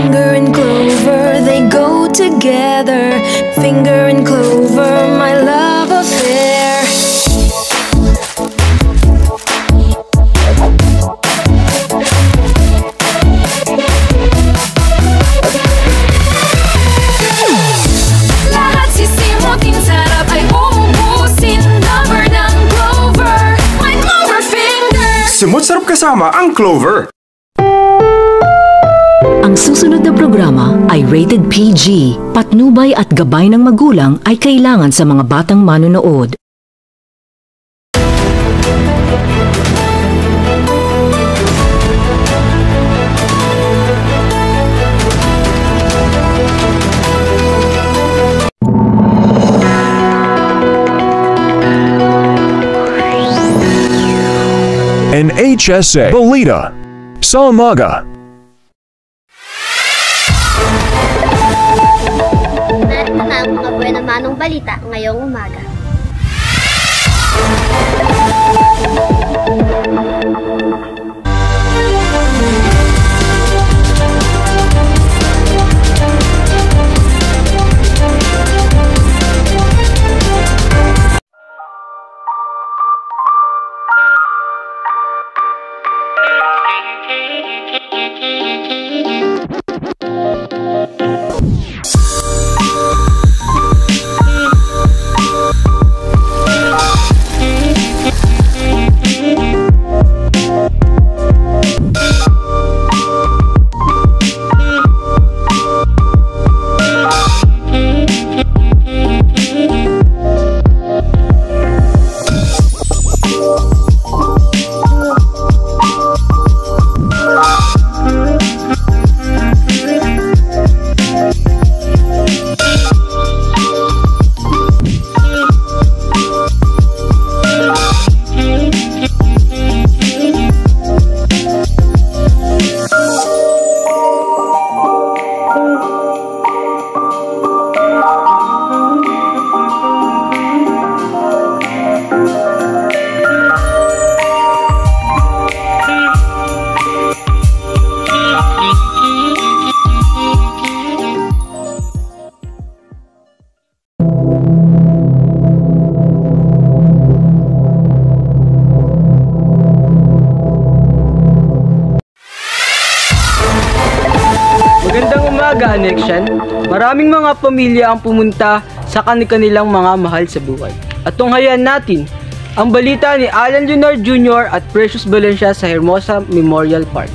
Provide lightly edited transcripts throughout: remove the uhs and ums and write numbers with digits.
Finger and clover, they go together. Finger and clover, my love affair. Lahat sisimutin, sarap ay uubusin. Number ng clover, my clover finger. Simut-sarap kasama ang Clover. Ang susunod na programa ay rated PG. Patnubay at gabay ng magulang ay kailangan sa mga batang manonood. NHSA Balita sa umaga. Narito na ang mga buwan-manong balita ngayong umaga. Magandang umaga, Aneksyan. Maraming mga pamilya ang pumunta sa kanilang mga mahal sa buhay. At tunghayan natin ang balita ni Alan Leonard Jr. at Precious Valencia sa Hermosa Memorial Park.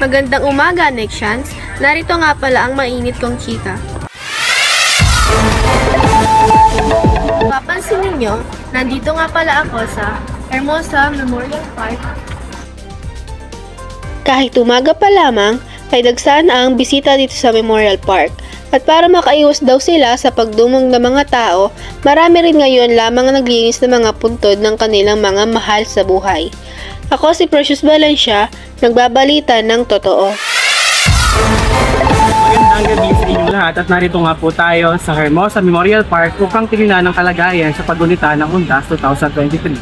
Magandang umaga, Aneksyan. Narito nga pala ang mainit kong chika. Papansin ninyo, nandito nga pala ako sa Hermosa Memorial Park. Kahit umaga pa lamang, ay dagsaan ang bisita dito sa Memorial Park. At para makaiwas daw sila sa pagdumong ng mga tao, marami rin ngayon lamang ang naglinis ng mga puntod ng kanilang mga mahal sa buhay. Ako si Precious Valencia, nagbabalita ng totoo. Magandang gabi sa inyong lahat at narito nga po tayo sa Hermosa Memorial Park upang tingnan ang kalagayan sa paggunita ng Undas 2023.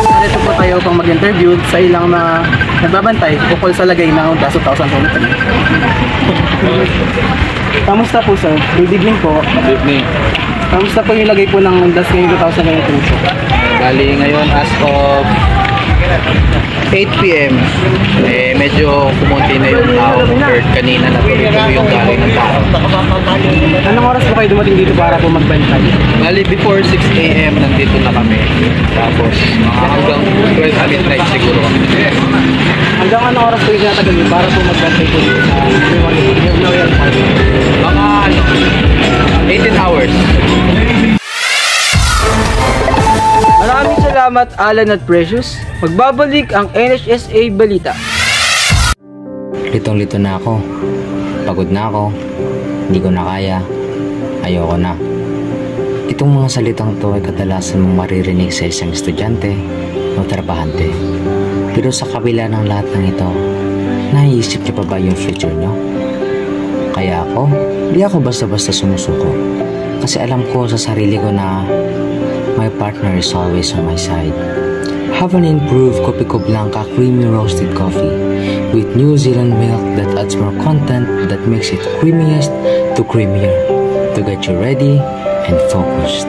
Narito po tayo upang mag-interview sa ilang mga nagbabantay ukol sa lagay ng Undas 2023. Kamusta po sir? Good evening po. Good evening. Kamusta po yung lagay po ng Undas ngayong 2023 po? Bali ngayon as of 8 p.m. Medyo kumunti na yung tao compared kanina na tuloy-tuloy yung galing ng tao. Anong oras po kayo dumating dito para po magbantay? Bali before 6 a.m. nandito na kami. Tapos hanggang 12 midnight siguro kami. Hanggang anong oras po yung tinatagal nyo para po magbantay po dito sa Memorial Park? Mga 18 hours. Maraming salamat, Alan at Precious. Magbabalik ang NHSA Balita. Litong-lito na ako. Pagod na ako. Hindi ko na kaya. Ayoko na. Itong mga salitang to ay kadalasan mong maririnig sa isang estudyante o trabahante. Pero sa kabila ng lahat ng ito, naiisip niyo pa ba yung future niyo? Kaya ako, di ako basta-basta sumusuko. Kasi alam ko sa sarili ko na my partner is always on my side. Have an improved Kopiko Blanca creamy roasted coffee with New Zealand milk that adds more content that makes it creamiest to creamier to get you ready and focused.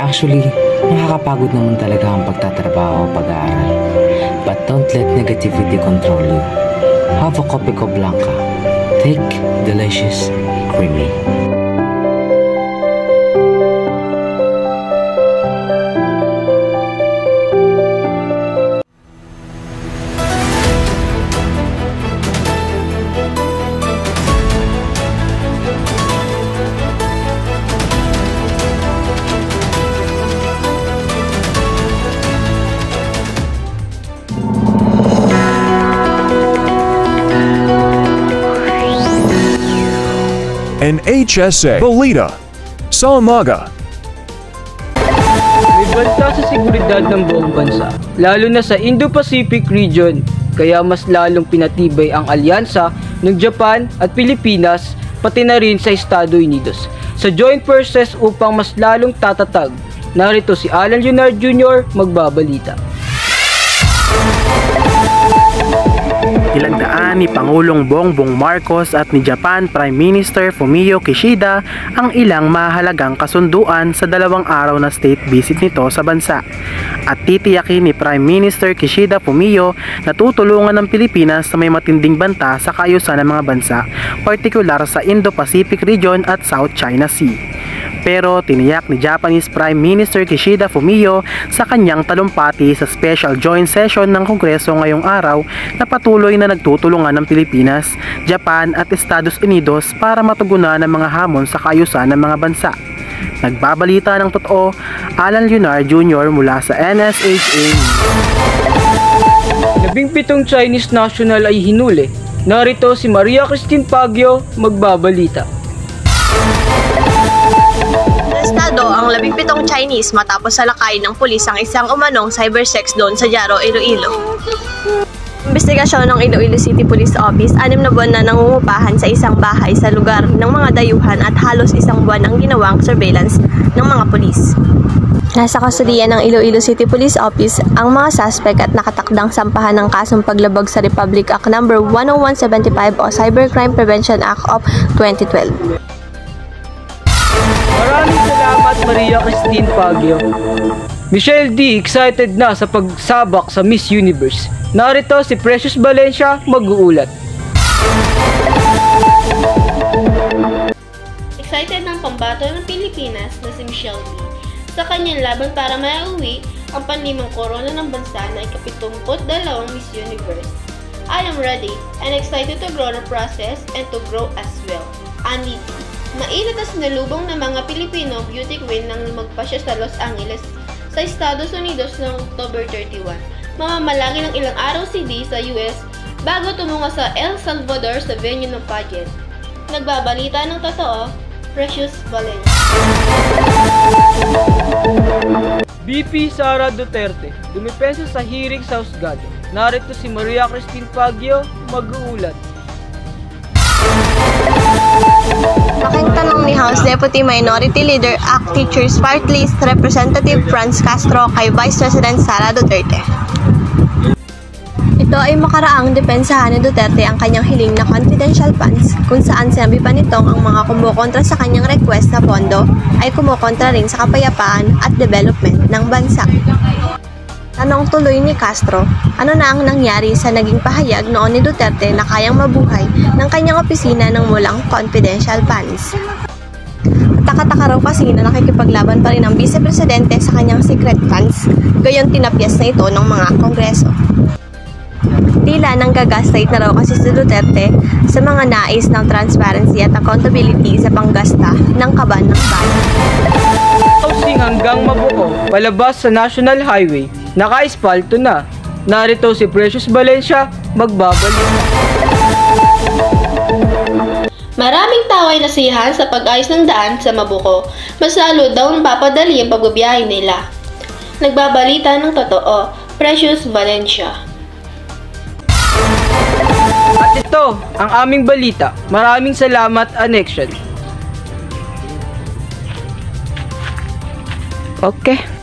Actually, nakakapagod naman talaga ang pagtatrabaho o pag-aaral. But don't let negativity control you. Have a Kopiko Blanca. Thick, delicious, creamy. An HSA Balita sa umaga. May banta sa seguridad ng buong bansa, lalo na sa Indo-Pacific region, kaya mas lalong pinatibay ang alyansa ng Japan at Pilipinas pati na rin sa Estados Unidos sa joint forces upang mas lalong tatatag. Narito si Alan Leonard Jr. magbabalita. Ilagdaan ni Pangulong Bongbong Marcos at ni Japan Prime Minister Fumio Kishida ang ilang mahalagang kasunduan sa 2 araw na state visit nito sa bansa. At titiyakin ni Prime Minister Kishida Fumio na tutulungan ng Pilipinas sa may matinding banta sa kaayusan ng mga bansa, partikular sa Indo-Pacific region at South China Sea. Pero tiniyak ni Japanese Prime Minister Kishida Fumio sa kanyang talumpati sa special joint session ng Kongreso ngayong araw na patuloy na nagtutulungan ng Pilipinas, Japan at Estados Unidos para matugunan ang mga hamon sa kaayusan ng mga bansa. Nagbabalita ng totoo, Alan Leonard Jr. mula sa NSHA. 17 Chinese national ay hinuli. Narito si Maria Christine Pagyo magbabalita. Arestado ang 17 Chinese matapos salakayin ng pulis ang isang umanong cybersex doon sa Jaro, Iloilo. Investigasyon ng Iloilo City Police Office, 6 na buwan na nangungupahan sa isang bahay sa lugar ng mga dayuhan at halos 1 buwan ang ginawang surveillance ng mga pulis. Nasa kustodiya ng Iloilo City Police Office ang mga suspect at nakatakdang sampahan ng kasong paglabag sa Republic Act No. 10175 o Cybercrime Prevention Act of 2012. Maraming salamat Maria Christine Pagyo. Michelle D. excited na sa pagsabak sa Miss Universe. Narito si Precious Valencia mag-uulat. Excited ng pambato ng Pilipinas na si Michelle D. sa kanyang laban para mauwi ang panlimang korona ng bansa na ika-72 Miss Universe. I am ready and excited to grow the process and to grow as well. Ani D. Mainit na sinalubong ng mga Pilipino beauty queen nang lumagpas siya sa Los Angeles sa Estados Unidos noong October 31. Mamamalagi ng ilang araw si D sa US bago tumungo sa El Salvador sa venue ng pageant. Nagbabalita ng totoo, Precious Valencia. BP Sara Duterte, dumipensa sa hearing sa husgado. Narito si Maria Christine Pagyo mag-uulat. Laking tanong ni House Deputy Minority Leader ACT Teachers Party List Representative Franz Castro kay Vice President Sara Duterte. Ito ay makaraang depensahan ni Duterte ang kanyang hiling na confidential funds kung saan sinabi pa nitong ang mga kumukontra sa kanyang request na pondo ay kumukontra rin sa kapayapaan at development ng bansa. Tanong tuloy ni Castro, ano na ang nangyari sa naging pahayag noon ni Duterte na kayang mabuhay ng kanyang opisina ng mulang confidential funds? Taka-taka raw kasi na nakikipaglaban pa rin ang Vice Presidente sa kanyang secret funds, gayon tinapyas na ito ng mga kongreso. Tila nanggagaslight na raw kasi si Duterte sa mga nais ng transparency at accountability sa panggasta ng kaban ng bayan. Housing hanggang Mabuko, palabas sa National Highway, naka-espalto na. Narito si Precious Valencia magbabalik. Maraming tao ay nasiyahan sa pag-ayos ng daan sa Mabuko. Mas lalo daw napapadali ang pagbabiyahe nila. Nagbabalita ng totoo, Precious Valencia. At ito ang aming balita. Maraming salamat, Annexion. Okay.